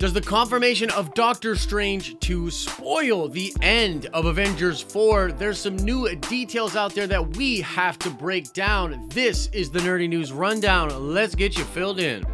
Does the confirmation of Doctor Strange 2 spoil the end of Avengers 4? There's some new details out there that we have to break down. This is the Nerdy News Rundown. Let's get you filled in.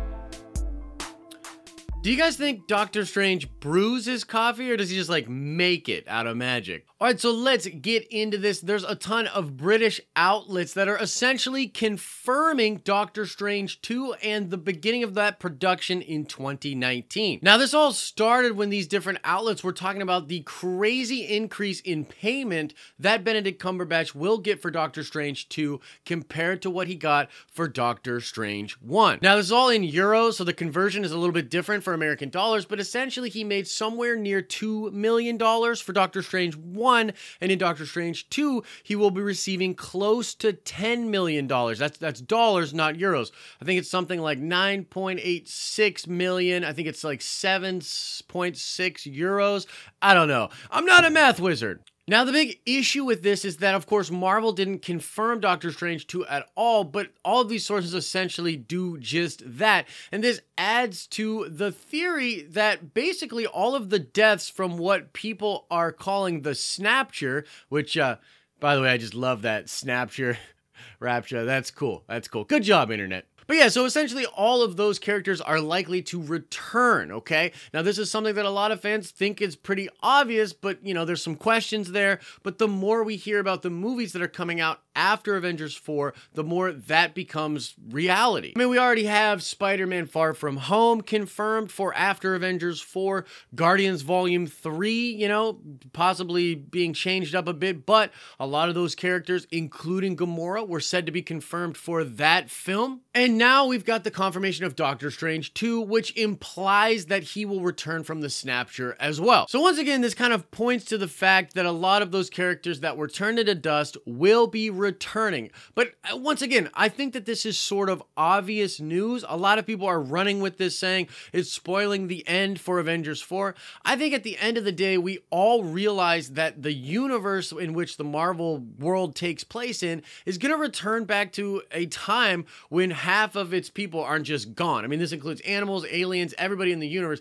Do you guys think Doctor Strange brews his coffee, or does he just like make it out of magic? All right, so let's get into this. There's a ton of British outlets that are essentially confirming Doctor Strange 2 and the beginning of that production in 2019. Now, this all started when these different outlets were talking about the crazy increase in payment that Benedict Cumberbatch will get for Doctor Strange 2 compared to what he got for Doctor Strange 1. Now, this is all in euros, so the conversion is a little bit different for American dollars, but essentially he made somewhere near $2 million for Doctor Strange 1, and in Doctor Strange 2, he will be receiving close to $10 million. That's dollars, not euros. I think it's something like 9.86 million. I think it's like 7.6 euros. I don't know. I'm not a math wizard. Now, the big issue with this is that, of course, Marvel didn't confirm Doctor Strange 2 at all, but all of these sources essentially do just that. And this adds to the theory that basically all of the deaths from what people are calling the Snapture, which, by the way, I just love that Snapture, Rapture. That's cool. That's cool. Good job, Internet. But yeah, so essentially all of those characters are likely to return, okay? Now, this is something that a lot of fans think is pretty obvious, but, you know, there's some questions there. But the more we hear about the movies that are coming out after Avengers 4, the more that becomes reality. I mean, we already have Spider-Man Far From Home confirmed for after Avengers 4, Guardians Volume 3, you know, possibly being changed up a bit, but a lot of those characters, including Gamora, were said to be confirmed for that film. And now we've got the confirmation of Doctor Strange 2, which implies that he will return from the Snapture as well. So once again, this kind of points to the fact that a lot of those characters that were turned into dust will be returning. But once again, I think that this is sort of obvious news. A lot of people are running with this, saying it's spoiling the end for Avengers 4. I think at the end of the day, we all realize that the universe in which the Marvel world takes place in is going to return back to a time when half of its people aren't just gone. I mean, this includes animals, aliens, everybody in the universe.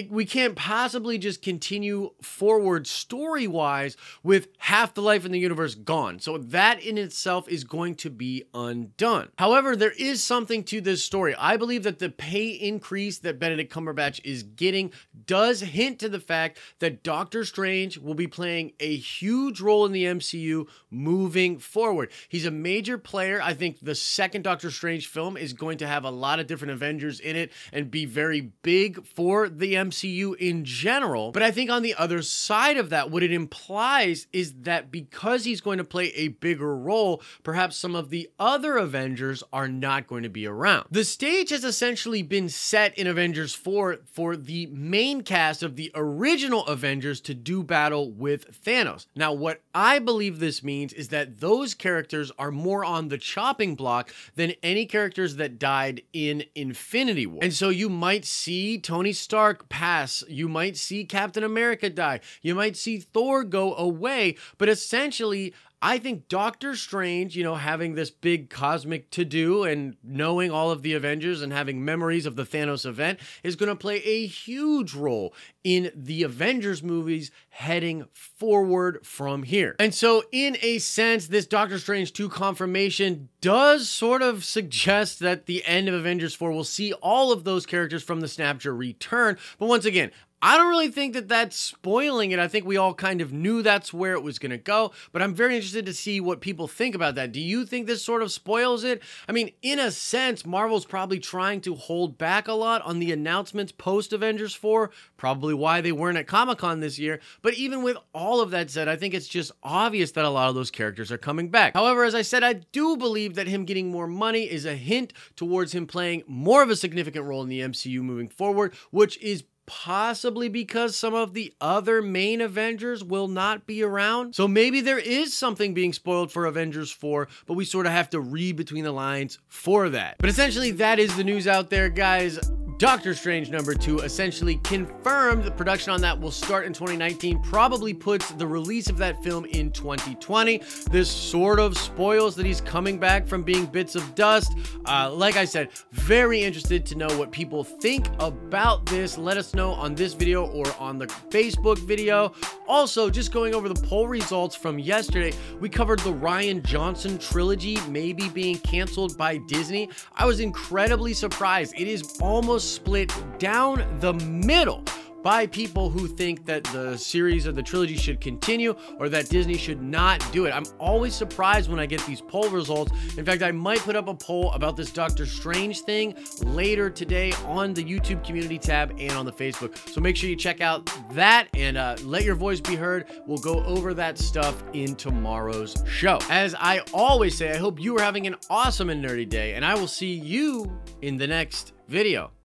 We can't possibly just continue forward story-wise with half the life in the universe gone. So that in itself is going to be undone. However, there is something to this story. I believe that the pay increase that Benedict Cumberbatch is getting does hint to the fact that Doctor Strange will be playing a huge role in the MCU moving forward. He's a major player. I think the second Doctor Strange film is going to have a lot of different Avengers in it and be very big for the MCU in general. But I think on the other side of that, what it implies is that because he's going to play a bigger role, perhaps some of the other Avengers are not going to be around. The stage has essentially been set in Avengers 4 for the main cast of the original Avengers to do battle with Thanos. Now, what I believe this means is that those characters are more on the chopping block than any characters that died in Infinity War. And so you might see Tony Stark pass, you might see Captain America die, you might see Thor go away, but essentially I think Doctor Strange, you know, having this big cosmic to-do and knowing all of the Avengers and having memories of the Thanos event is going to play a huge role in the Avengers movies heading forward from here. And so in a sense, this Doctor Strange 2 confirmation does sort of suggest that the end of Avengers 4 will see all of those characters from the Snapture return. But once again, I don't really think that that's spoiling it. I think we all kind of knew that's where it was going to go, but I'm very interested to see what people think about that. Do you think this sort of spoils it? I mean, in a sense, Marvel's probably trying to hold back a lot on the announcements post-Avengers 4, probably why they weren't at Comic-Con this year, but even with all of that said, I think it's just obvious that a lot of those characters are coming back. However, as I said, I do believe that him getting more money is a hint towards him playing more of a significant role in the MCU moving forward, which is possibly because some of the other main Avengers will not be around. So maybe there is something being spoiled for Avengers 4, but we sort of have to read between the lines for that. But essentially, that is the news out there, guys. Doctor Strange #2 essentially confirmed the production on that will start in 2019, probably puts the release of that film in 2020. This sort of spoils that he's coming back from being bits of dust. Like I said, very interested to know what people think about this. Let us know on this video or on the Facebook video. Also, just going over the poll results from yesterday, we covered the Rian Johnson trilogy maybe being canceled by Disney. I was incredibly surprised. It is almost split down the middle by people who think that the series or the trilogy should continue or that Disney should not do it. I'm always surprised when I get these poll results. In fact, I might put up a poll about this Doctor Strange thing later today on the YouTube community tab and on the Facebook. So make sure you check out that and let your voice be heard. We'll go over that stuff in tomorrow's show. As I always say, I hope you are having an awesome and nerdy day, and I will see you in the next video.